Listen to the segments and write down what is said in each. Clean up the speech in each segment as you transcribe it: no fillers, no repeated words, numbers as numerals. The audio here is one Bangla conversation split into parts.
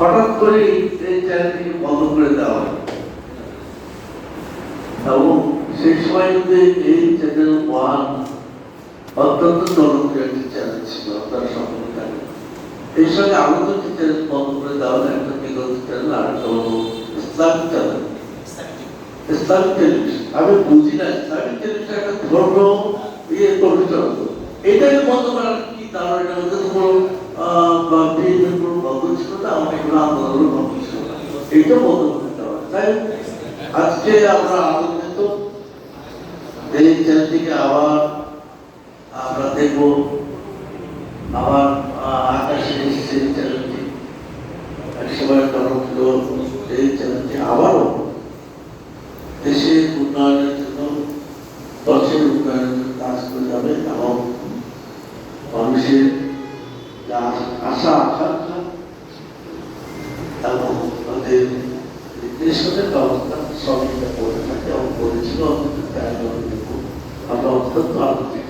হঠাৎ করে এই চ্যানেলটিকে বন্ধ করে দেওয়া হয় এবং সেই সময় কিন্তু এই চ্যানেল ওয়ান অত্যন্ত জনপ্রিয় একটি চ্যানেল ছিল, আপনারা সকলে জানেন। এই সঙ্গে আরো দুটি চ্যানেল বন্ধ করে দেওয়া হয়, একটা বিগত চ্যানেল আর একটা হলো ইসলামিক চ্যানেল, ইসলামিক টেলিভিশন। আমি বুঝি না ইসলামিক টেলিভিশন একটা ধর্ম পবিত্র, এটাকে বন্ধ করার কি কারণ? এটা মধ্যে তো কোনো বন্ধ ছিল না, আমাকে কোনো আন্দোলনের বন্ধ ছিল না, এইটা বন্ধ করতে দেওয়া। তাই আজকে আমরা আনন্দিত, এই চ্যানেলটিকে আবার আমরা দেখবো, আবার আকাশে এসেছে এই চ্যানেলটি, একসময় জনপ্রিয় এই চ্যানেলটি আবারও দেশের উন্নয়নের জন্য, দেশের উন্নয়নের জন্য কাজ করে যাবে এবং মানুষের আশা আকাঙ্ক্ষা এবং তাদের দেশের ব্যবস্থা সবটা করে থাকে এবং করেছিল। আমরা অত্যন্ত আনন্দিত।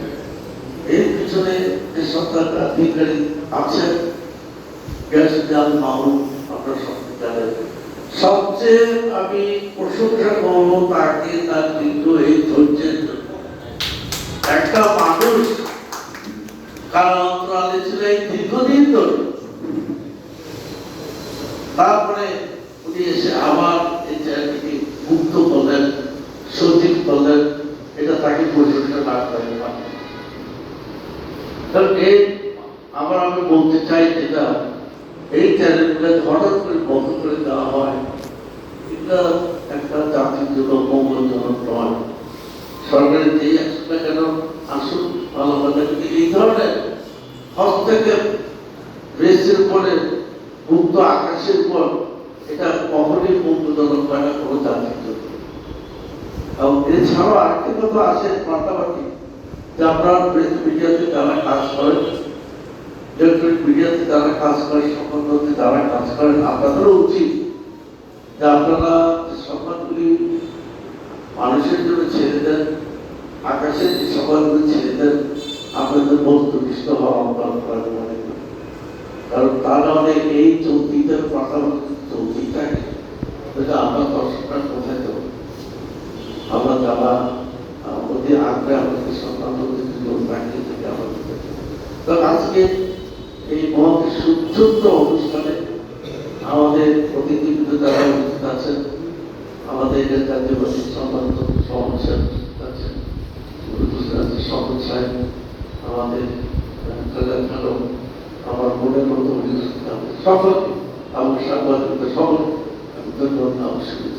এর পিছনে যে সরকার অধিকারী আছেন, মামুন, আপনার সবকে জানেন। সবচেয়ে আমি প্রশংসা করবো তাকে, তার কিন্তু এই ধৈর্যের জন্য। একটা মানুষ কারান্তরালে ছিল এই দীর্ঘদিন ধরে, তারপরে উনি এসে আবার এই জায়গাটিকে মুক্ত করলেন, সঠিক করলেন, এটা তাকে প্রশংসা না করে পারে। আবার আমি বলতে চাই যেটা, এই চ্যানেলগুলো হঠাৎ করে বন্ধ করে দেওয়া হয়, এটা একটা জাতির জন্য মঙ্গলজনক নয়। সরকারের যে একশোটা কেন আসুন ভালো কথা, কিন্তু এই ধরনের হস্তক্ষেপ রেসের উপরে, মুক্ত আকাশের উপর, এটা কখনই মঙ্গলজনক হয় না কোনো জাতির জন্য। এবং এছাড়াও আরেকটি কথা আছে পাল্টাপাল্টি, যে আপনারা প্রেস মিডিয়াতে যারা কাজ করেন, ইলেকট্রনিক মিডিয়াতে যারা কাজ করেন, সংবাদপত্রে যারা কাজ করেন, আপনাদেরও উচিত যে আপনারা সংবাদগুলি মানুষের জন্য ছেড়ে দেন, আকাশের যে সংবাদগুলি ছেড়ে দেন, আপনাদের বস্তুনিষ্ঠ হওয়া অবদান করার মনে করি। কারণ তারা অনেক এই চৌকিটার পাশাপাশি চৌকি থাকে, সেটা আমরা দর্শকরা কোথায় দেবো? আমরা যারা অতি আগ্রহে আমাদের সংবাদপত্রের জন্য রাখিয়ে থেকে আমাদের। তো আজকে এই মহাদেশ সুযোগ্য অনুষ্ঠানে আমাদের অতিথিবৃন্দ যারা উপস্থিত আছেন, আমাদের জাতীয়বাদী সংবাদপত্র সমাবেশে উপস্থিত আছেন, শপথ সাহেব, আমাদের খানম, আমার মনের মতো উপস্থিত আছেন, সকলকে আমার সাংবাদিকদের সকল ধন্যবাদ, নমস্কার।